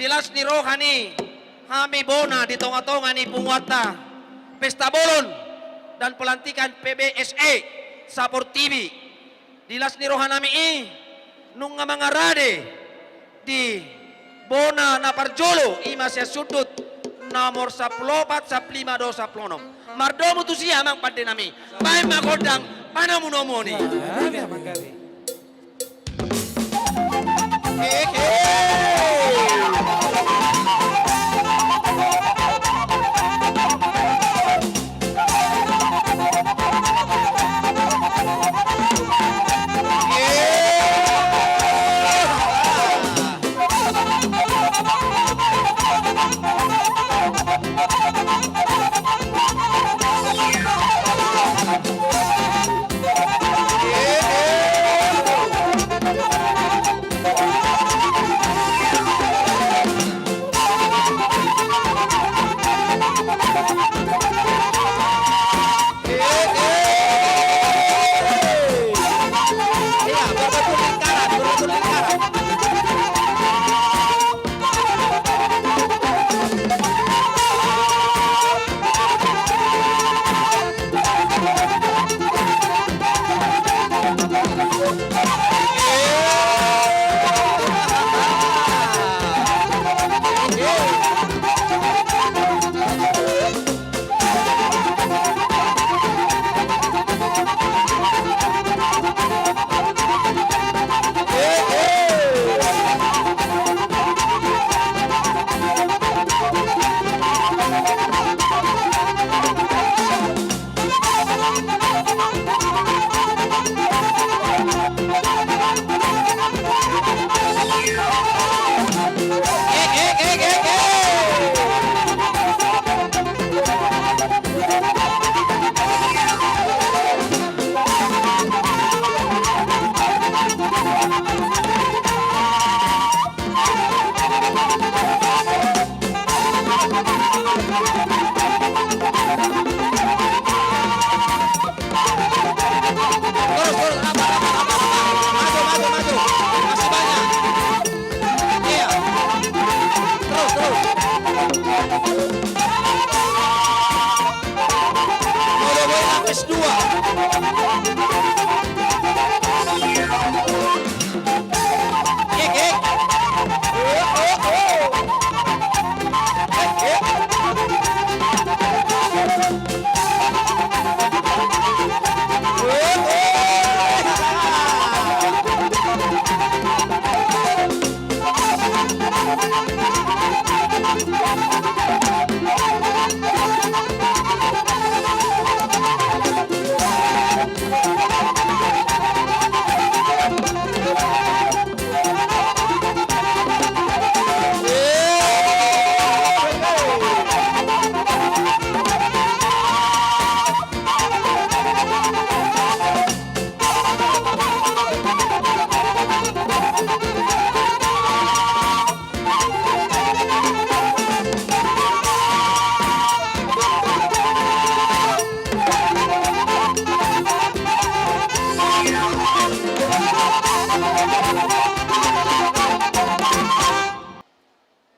Dilas ni rohani, hami bona di tonga-tonga ni Punguata, pesta bolon dan pelantikan PBSE Sapor TV. Dilas ni rohanami nunga mangarade di bona na parjolo imasya sudut nomor 14 15 dosa plonom. Mardomu tu siya mang pade nami. Bae magodang panamunomo ni.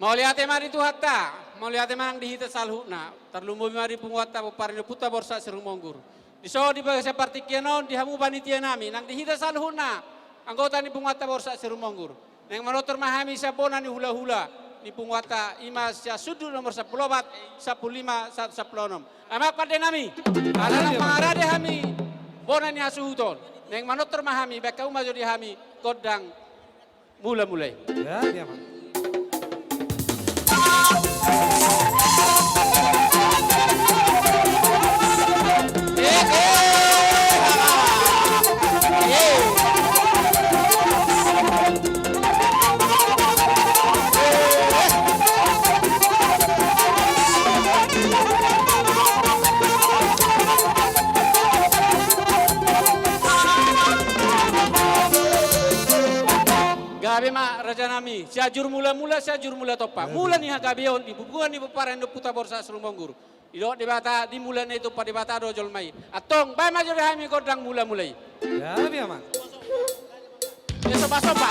Mau lihat mari tu hatta, mau lihat mang dihita salhuna, terlumbu mari Punguata parino puta borsa serung monggur. Di so di bagai seperti kianon di hamu panitia nami, nang dihita salhuna, anggota ni Punguata borsa serung monggur. Nang manotor mahami sabona ni hula-hula, ni Punguata imas ya sudut nomor 14, 15, 16. Amak pada nami, anak pengarade hami, bona ni asuhuton. Nang manotor mahami, beka umajo di hami, kodang mulai. Ya, dia mah. Gabe ma raja nami, siajur mula topa. Mula ni gabe on di bubuan ni paparan do puta borsa Serumonggur. Ido di bata di mula itu pa di bata do jolmai. Atong bay major hami kodang mulai. Ya, biar mah. Ya soba.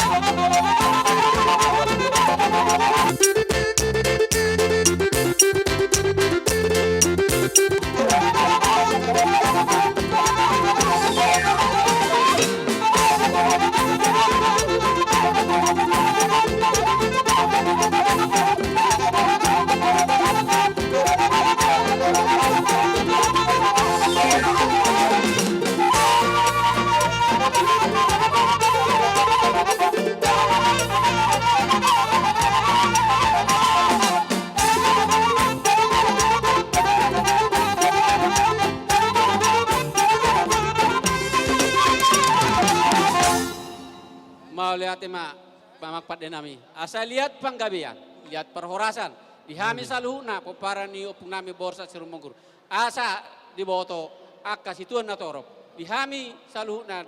tema pamakpat denami. Asa lihat panggabian, lihat perhorasan. Dihami saluhna poparani opung nami borsa Sirung Monggur. Asa di boto akas ituan na torop. Dihami saluhna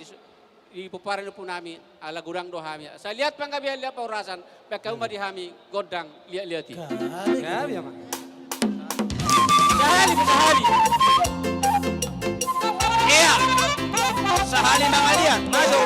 di poparani opung nami ala gurang dohami. Asa lihat panggabian, lihat perhorasan. Pekauma dihami godang lihat-lihati. Gabi aman. Sahali. Iya. Sahali mga liyan. Maju.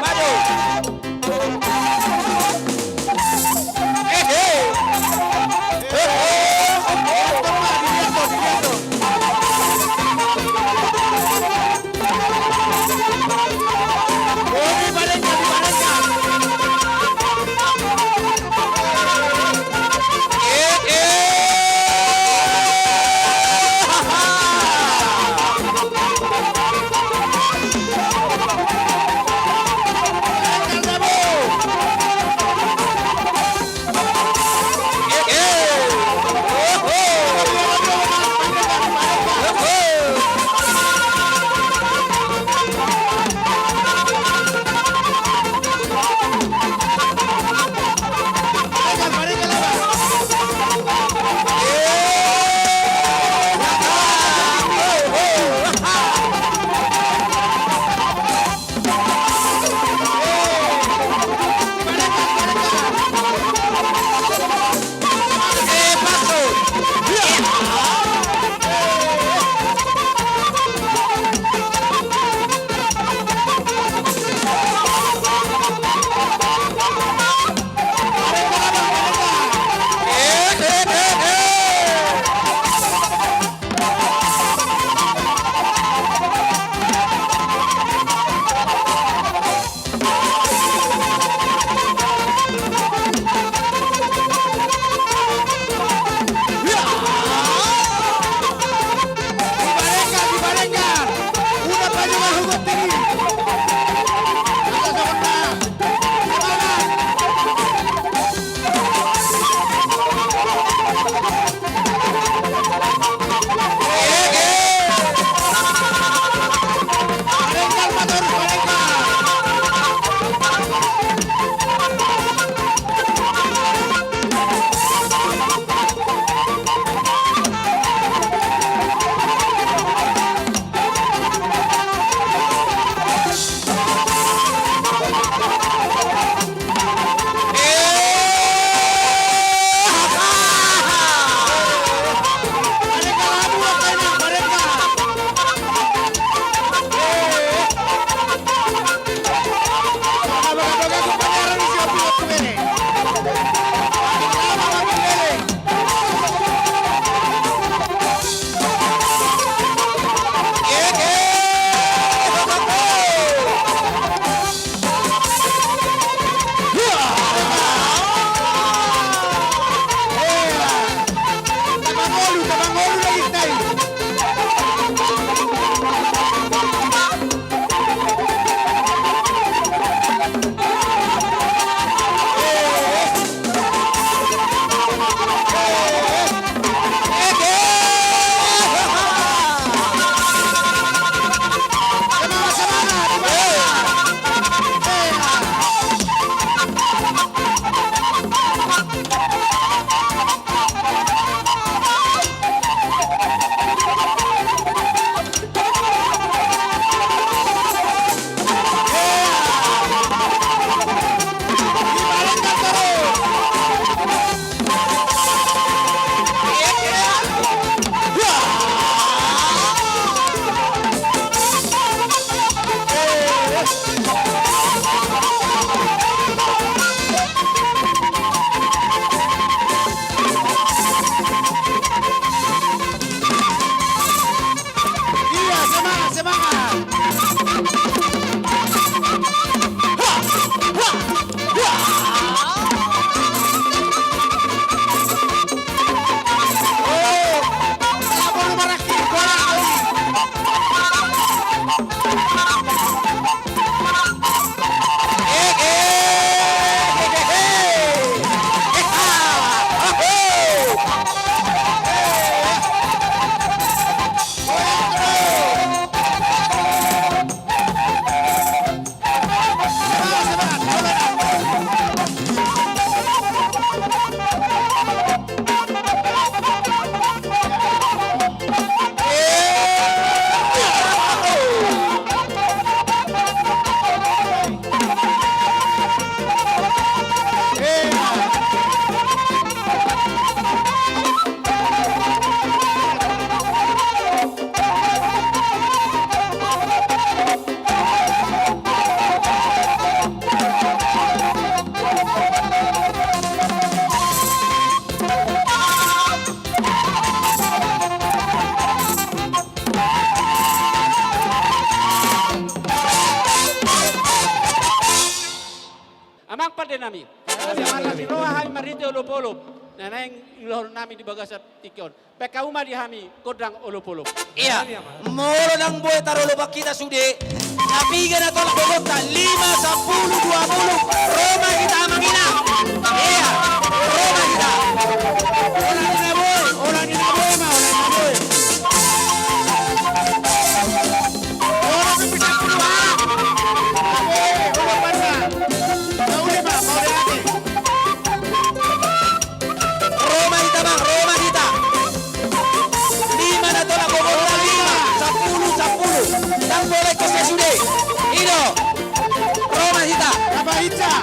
nami. Kasi marla si roha hami marite olop-olop. Neneng ilohon nami di bagasa tikion. Peka uma di hami kodang olop-olop. Iya, moro ng buhay tarulubak kita sude. Nabigan na tolak Bogota, 5, 10, 20. Roma kita mangina. Iya, Roma kita. Orang na boy, ma, orang na boy. Orang na pinagpuluha. Orang na. Nauli ba, Maureate. Roma kita bang, Roma kita. 5 na tolak Bogota, 5, 10. Dan boleh ke sesude. Ido. Roma kita. Apa Ica?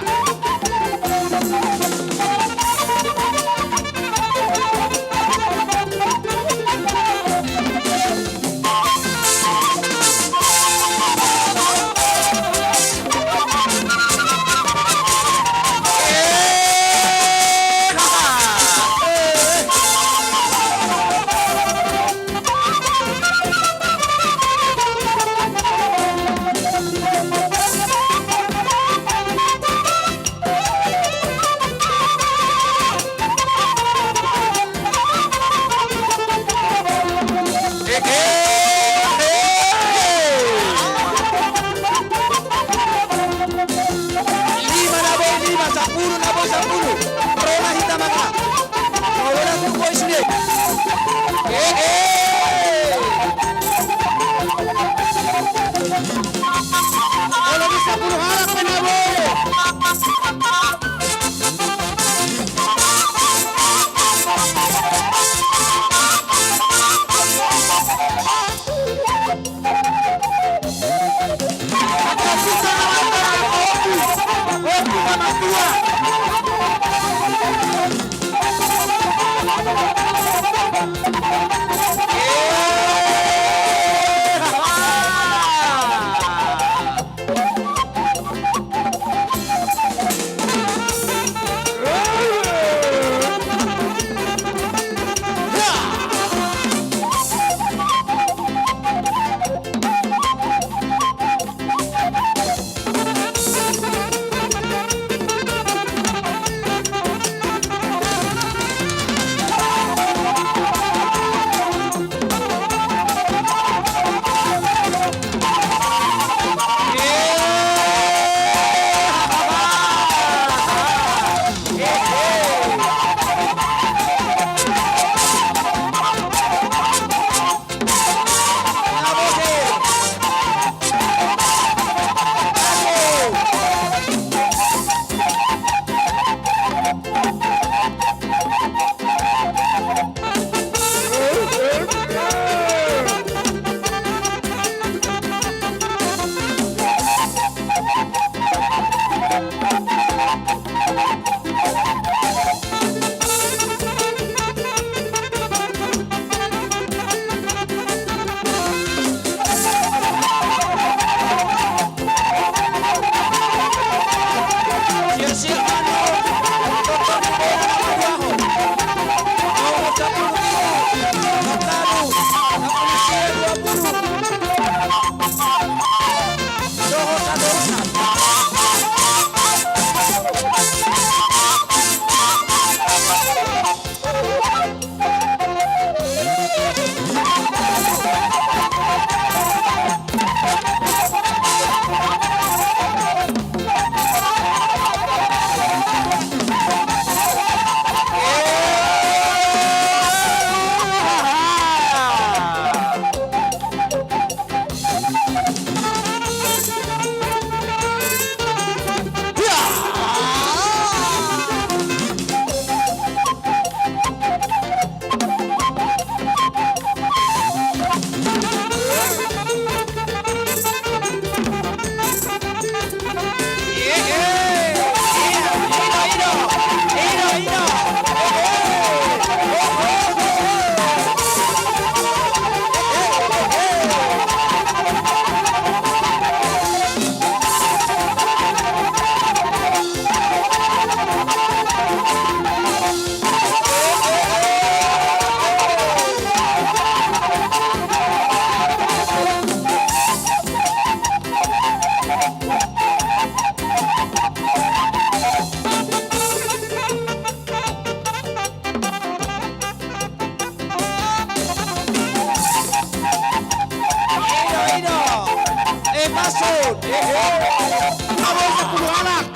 Lason. Awal 10 anak.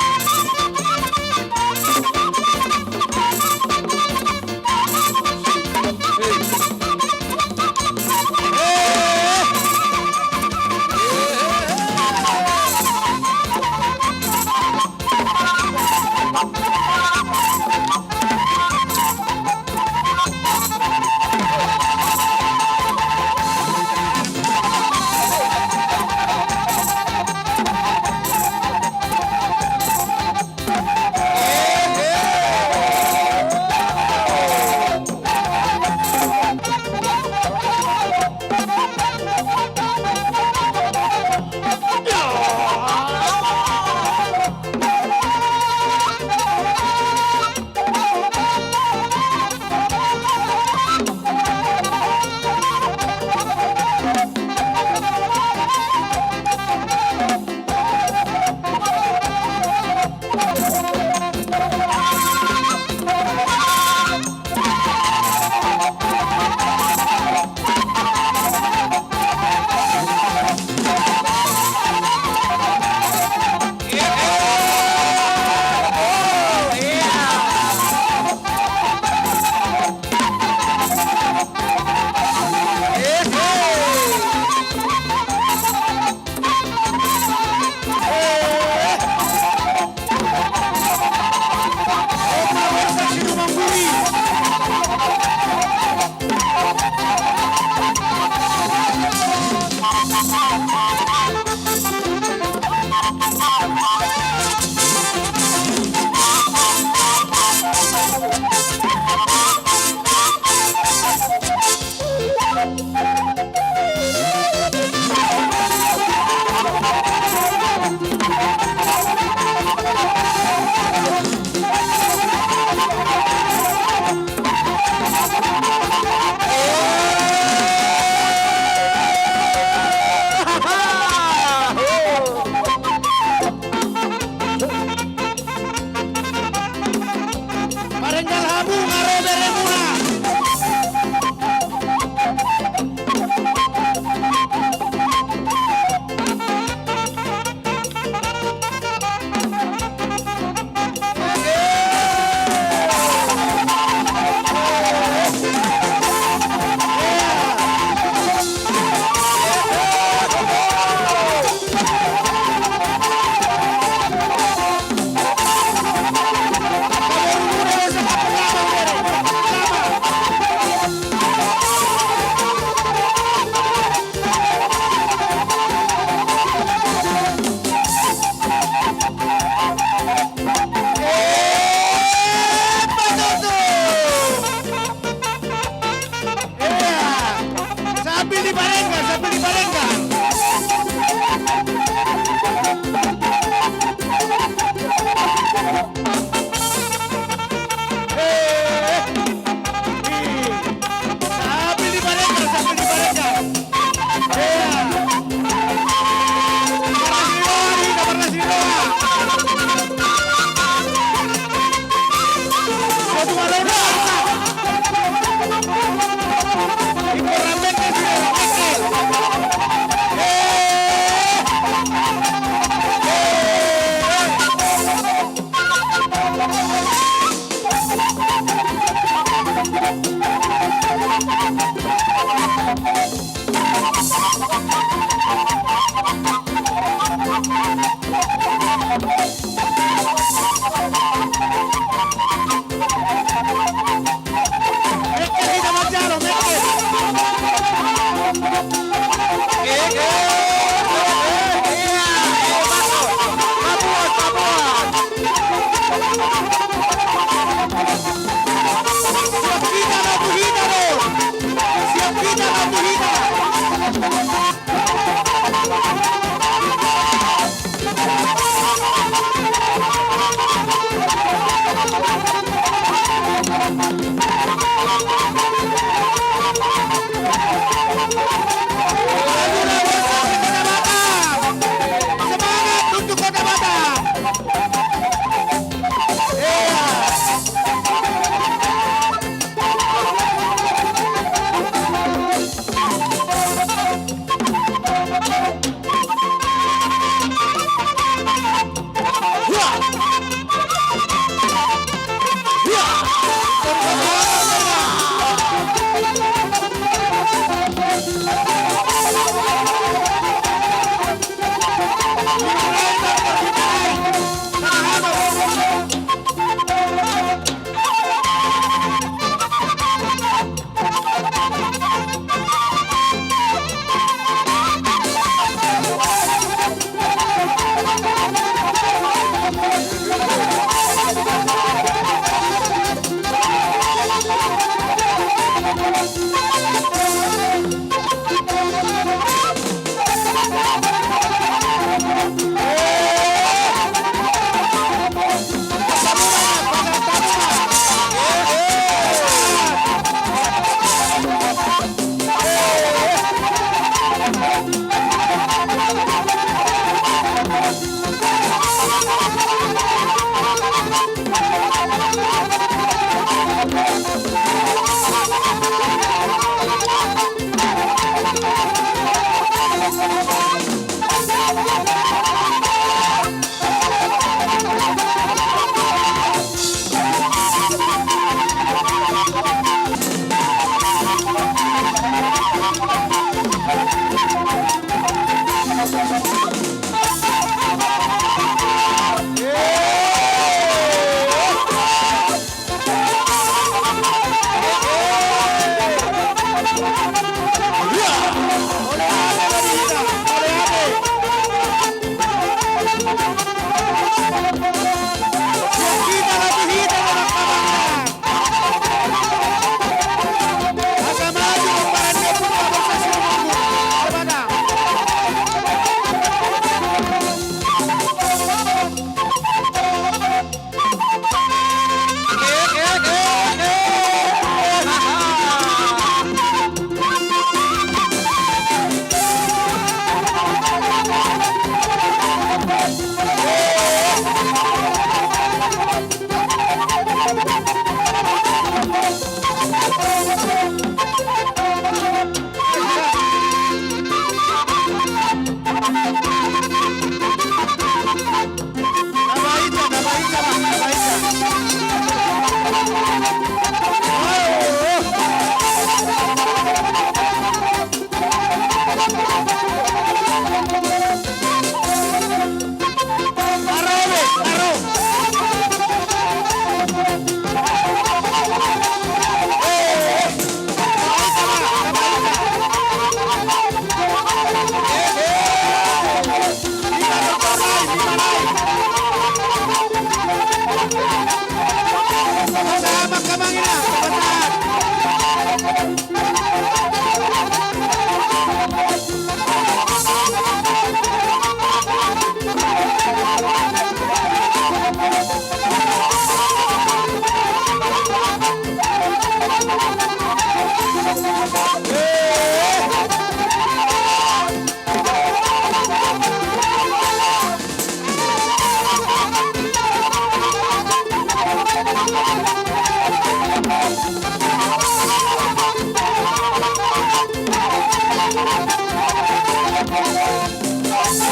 Ina, cepetan.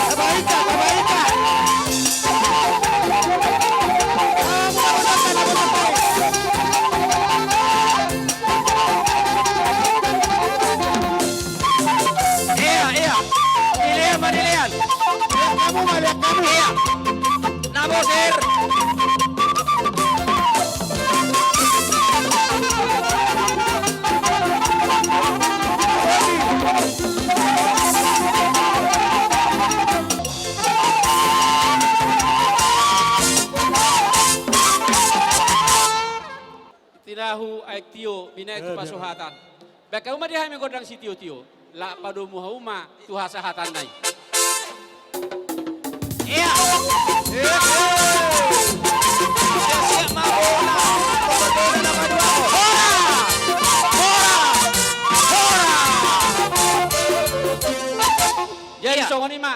Tabaika, tabaika. Iya, iya. Dilihat, dilihat. Lihat kamu, Ma, lihat kamu. Iya. Nabo, sir. Tinahu aik tio bina itu pasuhatan. Baka uma dia me godang si tio. La padu muhauma tuha sahatan nai. Iya. Siap-siap mau bola. Bola nomor 2. Bola! Bola! Bola! Jadi Iya. songon ima.